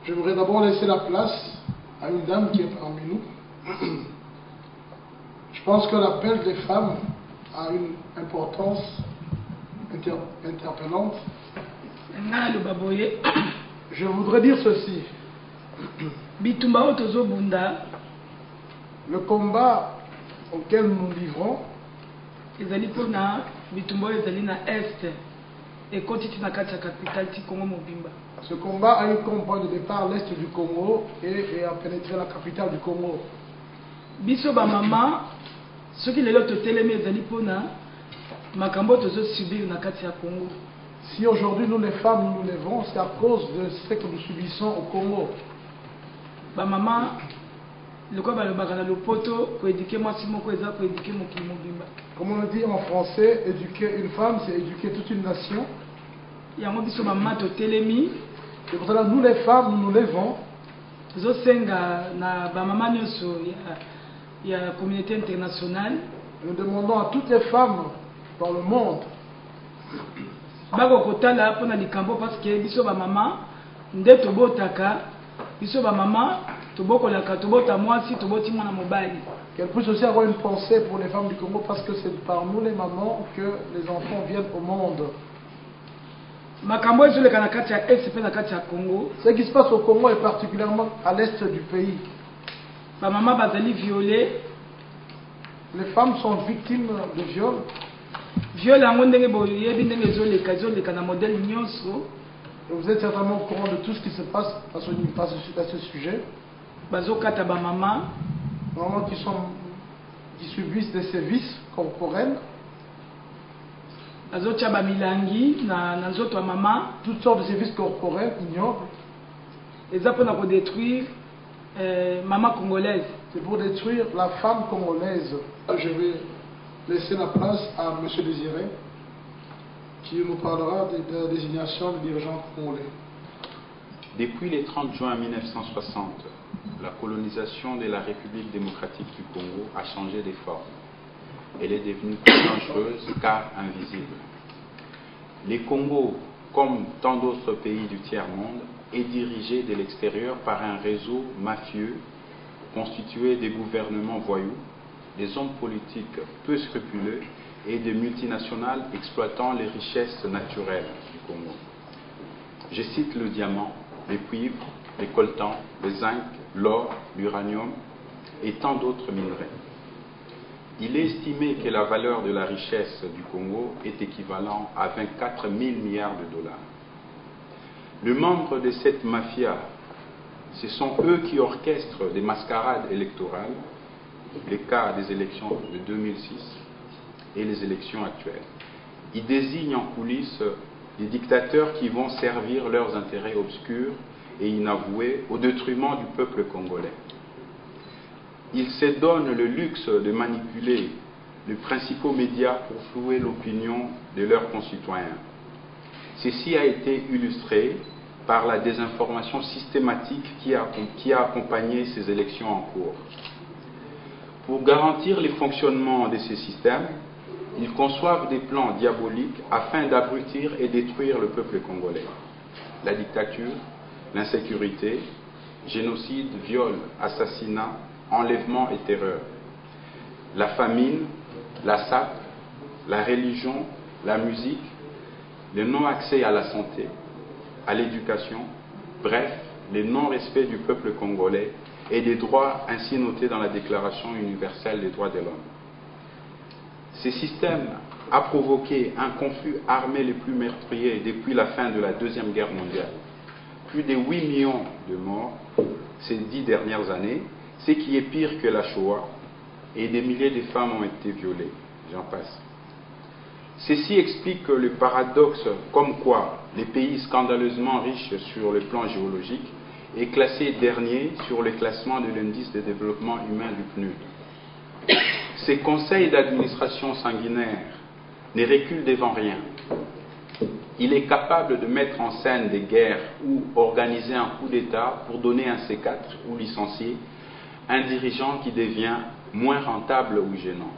J'aimerais d'abord laisser la place à une dame qui est parmi nous. Je pense que l'appel des femmes a une importance interpellante. Je voudrais dire ceci. Le combat auquel nous livrons ce combat a eu comme point de départ l'est du Congo et a pénétré la capitale du Congo. Si aujourd'hui nous les femmes nous levons, c'est à cause de ce que nous subissons au Congo. Comme on le dit en français, éduquer une femme, c'est éduquer toute une nation. Et pour cela, nous les femmes, nous nous levons. Communauté internationale. Nous demandons à toutes les femmes dans le monde qu'elles puissent aussi avoir une pensée pour les femmes du Congo, parce que c'est par nous les mamans que les enfants viennent au monde. Ce qui se passe au Congo et particulièrement à l'est du pays. Les femmes sont victimes de viol. Et vous êtes certainement au courant de tout ce qui se passe à ce sujet. Mamans qui subissent des sévices corporels. Toutes sortes de sévices corporels ignobles. Maman congolaise. C'est pour détruire la femme congolaise. Je vais laisser la place à M. Désiré, qui nous parlera de la désignation des dirigeants congolais. Depuis le 30 juin 1960, la colonisation de la République démocratique du Congo a changé de forme. Elle est devenue plus dangereuse car invisible. Le Congo, comme tant d'autres pays du tiers-monde, est dirigé de l'extérieur par un réseau mafieux constitué des gouvernements voyous, des hommes politiques peu scrupuleux et de multinationales exploitant les richesses naturelles du Congo. Je cite le diamant, les cuivres, les coltans, le zinc, l'or, l'uranium et tant d'autres minerais. Il est estimé que la valeur de la richesse du Congo est équivalente à 24 000 milliards de dollars. Les membres de cette mafia, ce sont eux qui orchestrent des mascarades électorales, les cas des élections de 2006 et les élections actuelles. Ils désignent en coulisses des dictateurs qui vont servir leurs intérêts obscurs et inavoués au détriment du peuple congolais. Ils se donnent le luxe de manipuler les principaux médias pour flouer l'opinion de leurs concitoyens. Ceci a été illustré par la désinformation systématique qui a accompagné ces élections en cours. Pour garantir le fonctionnement de ces systèmes, ils conçoivent des plans diaboliques afin d'abrutir et détruire le peuple congolais. La dictature, l'insécurité, génocide, viol, assassinat, enlèvement et terreur. La famine, la sape, la religion, la musique, le non-accès à la santé, à l'éducation, bref, le non-respect du peuple congolais et des droits ainsi notés dans la Déclaration universelle des droits de l'homme. Ce système a provoqué un conflit armé le plus meurtrier depuis la fin de la Deuxième Guerre mondiale. Plus de 8 millions de morts ces 10 dernières années, ce qui est pire que la Shoah, et des milliers de femmes ont été violées. J'en passe. Ceci explique le paradoxe comme quoi les pays scandaleusement riches sur le plan géologique est classé dernier sur le classement de l'indice de développement humain du PNUD. Ces conseils d'administration sanguinaires ne reculent devant rien. Il est capable de mettre en scène des guerres ou organiser un coup d'État pour donner un C4 ou licencier un dirigeant qui devient moins rentable ou gênant.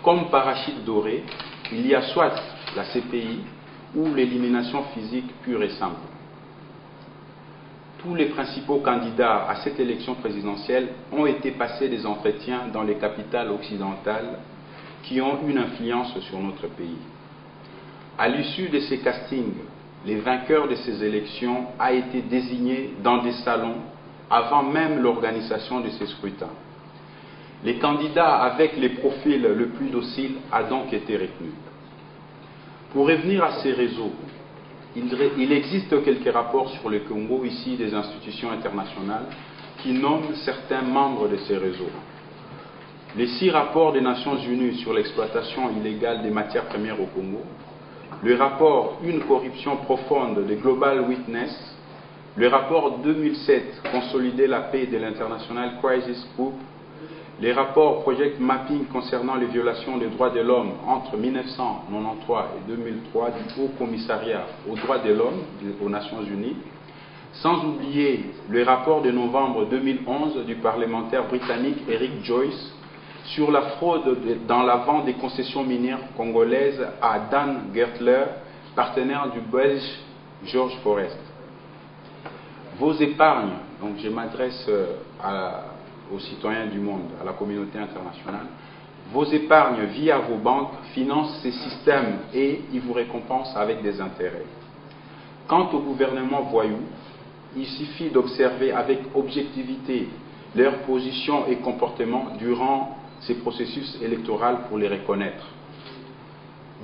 Comme parachute doré, il y a soit la CPI ou l'élimination physique pure et simple. tous les principaux candidats à cette élection présidentielle ont été passés des entretiens dans les capitales occidentales qui ont une influence sur notre pays. À l'issue de ces castings, les vainqueurs de ces élections ont été désignés dans des salons avant même l'organisation de ces scrutins. Les candidats avec les profils le plus dociles ont donc été retenus. Pour revenir à ces réseaux, il existe quelques rapports sur le Congo, ici des institutions internationales, qui nomment certains membres de ces réseaux. Les 6 rapports des Nations Unies sur l'exploitation illégale des matières premières au Congo, le rapport Une corruption profonde de Global Witness, le rapport 2007 Consolider la paix de l'International Crisis Group, les rapports Project Mapping concernant les violations des droits de l'homme entre 1993 et 2003 du Haut Commissariat aux droits de l'homme aux Nations Unies, sans oublier le rapport de novembre 2011 du parlementaire britannique Eric Joyce sur la fraude dans la vente des concessions minières congolaises à Dan Gertler, partenaire du Belge George Forest. Vos épargnes, donc je m'adresse aux citoyens du monde, à la communauté internationale, vos épargnes via vos banques financent ces systèmes et ils vous récompensent avec des intérêts. Quant au gouvernement voyou, il suffit d'observer avec objectivité leurs positions et comportements durant ces processus électoraux pour les reconnaître.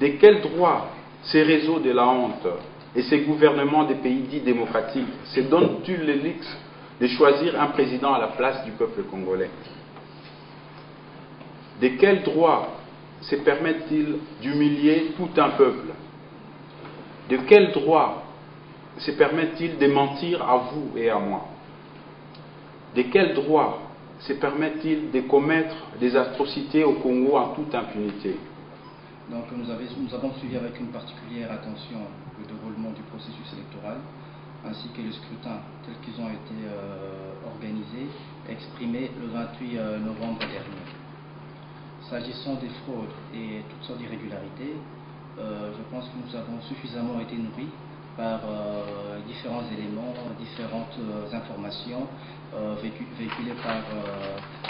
De quel droit ces réseaux de la honte et ces gouvernements des pays dits démocratiques se donnent-ils le luxe de choisir un président à la place du peuple congolais? De quel droit se permettent-ils d'humilier tout un peuple? De quel droit se permettent-ils de mentir à vous et à moi? De quel droit se permettent-ils de commettre des atrocités au Congo en toute impunité? Donc nous avons suivi avec une particulière attention le déroulement du processus électoral ainsi que les scrutins tels qu'ils ont été organisés, exprimés le 28 novembre dernier. S'agissant des fraudes et toutes sortes d'irrégularités, je pense que nous avons suffisamment été nourris par différents éléments, différentes informations véhiculées par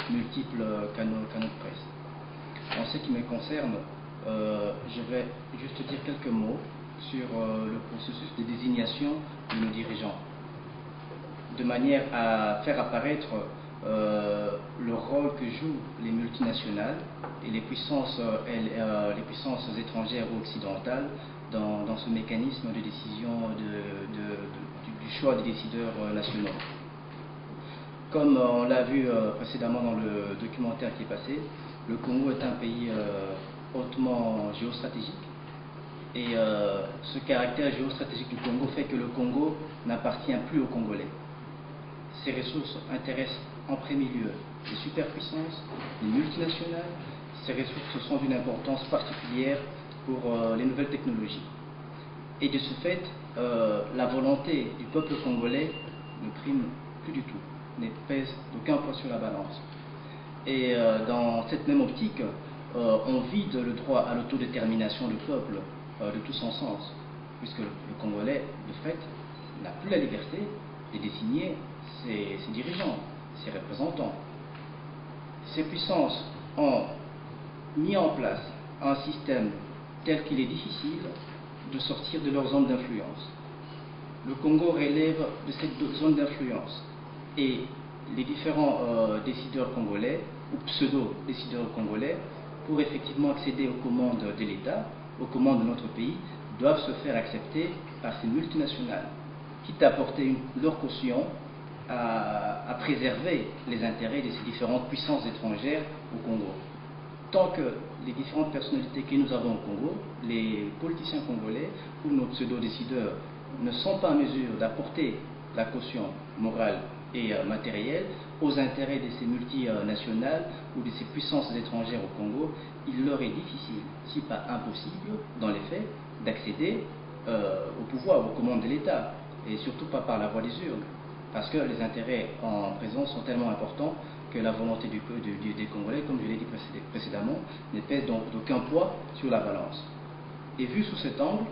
multiples canaux de presse. En ce qui me concerne, je vais juste dire quelques mots sur le processus de désignation de nos dirigeants, de manière à faire apparaître le rôle que jouent les multinationales et les puissances étrangères ou occidentales dans ce mécanisme de décision du choix des décideurs nationaux. Comme on l'a vu précédemment dans le documentaire qui est passé, le Congo est un pays hautement géostratégique. Et ce caractère géostratégique du Congo fait que le Congo n'appartient plus aux Congolais. Ces ressources intéressent en premier lieu les superpuissances, les multinationales. Ces ressources sont d'une importance particulière pour les nouvelles technologies. Et de ce fait, la volonté du peuple congolais ne prime plus du tout, ne pèse d'aucun poids sur la balance. Et dans cette même optique, on vide le droit à l'autodétermination du peuple de tout son sens, puisque le Congolais, de fait, n'a plus la liberté de désigner ses dirigeants, ses représentants. Ces puissances ont mis en place un système tel qu'il est difficile de sortir de leur zone d'influence. Le Congo relève de cette zone d'influence et les différents décideurs congolais ou pseudo-décideurs congolais, pour effectivement accéder aux commandes de l'État, aux commandes de notre pays, doivent se faire accepter par ces multinationales, quitte à apporter leur caution à préserver les intérêts de ces différentes puissances étrangères au Congo. Tant que les différentes personnalités que nous avons au Congo, les politiciens congolais ou nos pseudo-décideurs ne sont pas en mesure d'apporter la caution morale et matérielle aux intérêts de ces multinationales ou de ces puissances étrangères au Congo, il leur est difficile, si pas impossible, dans les faits, d'accéder au pouvoir, aux commandes de l'État, et surtout pas par la voie des urnes, parce que les intérêts en présence sont tellement importants que la volonté des Congolais, comme je l'ai dit précédemment, ne pèse donc d'aucun poids sur la balance. Et vu sous cet angle,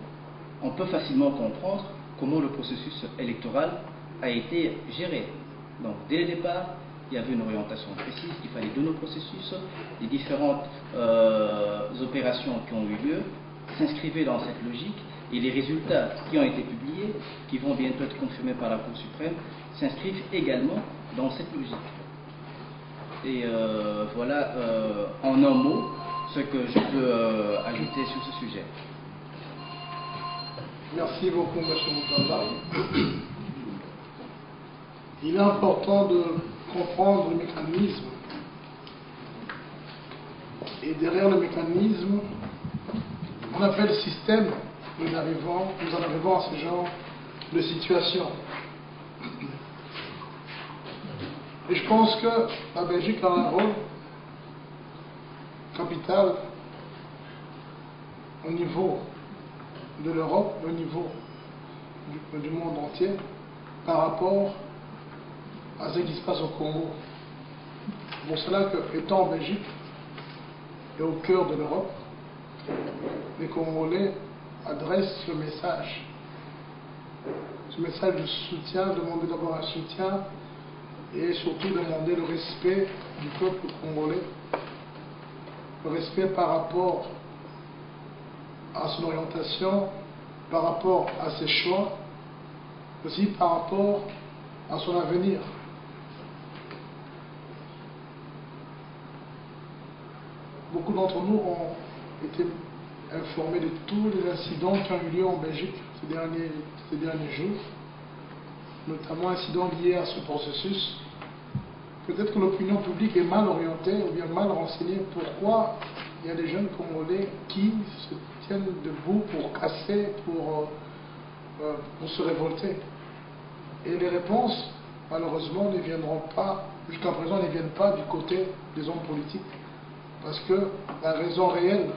on peut facilement comprendre comment le processus électoral a été gérée. Donc dès le départ, il y avait une orientation précise, il fallait deux nos processus, les différentes opérations qui ont eu lieu s'inscrivaient dans cette logique, et les résultats qui ont été publiés, qui vont bientôt être confirmés par la Cour suprême, s'inscrivent également dans cette logique. Et voilà en un mot ce que je peux ajouter sur ce sujet. Merci beaucoup, M. Moutamba. Il est important de comprendre le mécanisme. Et derrière le mécanisme, on appelle système, nous en arrivons à ce genre de situation. Et je pense que la Belgique a un rôle capital au niveau de l'Europe, au niveau du monde entier, par rapport à ce qui se passe au Congo. C'est pour cela que, étant en Belgique et au cœur de l'Europe, les Congolais adressent ce message de soutien, demander d'abord un soutien et surtout demander le respect du peuple congolais, le respect par rapport à son orientation, par rapport à ses choix, aussi par rapport à son avenir. Beaucoup d'entre nous ont été informés de tous les incidents qui ont eu lieu en Belgique ces derniers jours, notamment incidents liés à ce processus. Peut-être que l'opinion publique est mal orientée ou bien mal renseignée. Pourquoi il y a des jeunes Congolais qui se tiennent debout pour casser, pour se révolter? Et les réponses, malheureusement, ne viendront pas, jusqu'à présent, ne viennent pas du côté des hommes politiques. Parce que la raison réelle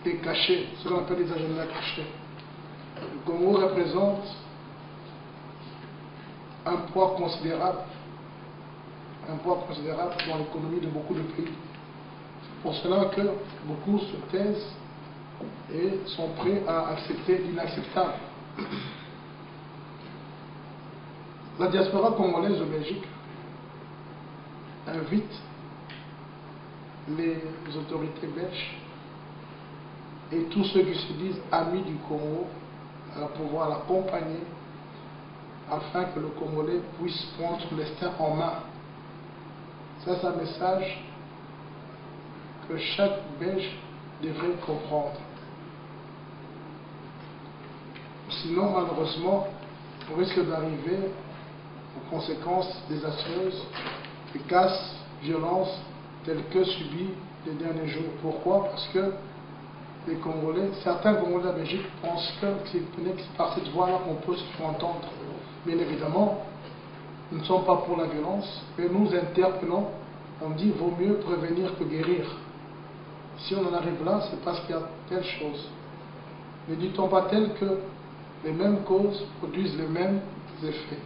est cachée, ce qu'on appelle les agendas cachés. Le Congo représente un poids considérable dans l'économie de beaucoup de pays. C'est pour cela que beaucoup se taisent et sont prêts à accepter l'inacceptable. La diaspora congolaise de Belgique invite les autorités belges et tous ceux qui se disent amis du Congo à pouvoir l'accompagner afin que le Congolais puisse prendre son destin en main. Ça, c'est un message que chaque Belge devrait comprendre. Sinon, malheureusement, on risque d'arriver aux conséquences désastreuses, des casses, violences, telles que subies les derniers jours. Pourquoi? Parce que les Congolais, certains Congolais de la Belgique pensent que c'est par cette voie-là qu'on peut se faire entendre. Bien évidemment, nous ne sommes pas pour la violence, mais nous interpellons, on dit vaut mieux prévenir que guérir. Si on en arrive là, c'est parce qu'il y a telle chose. Ne dit-on pas tel que les mêmes causes produisent les mêmes effets?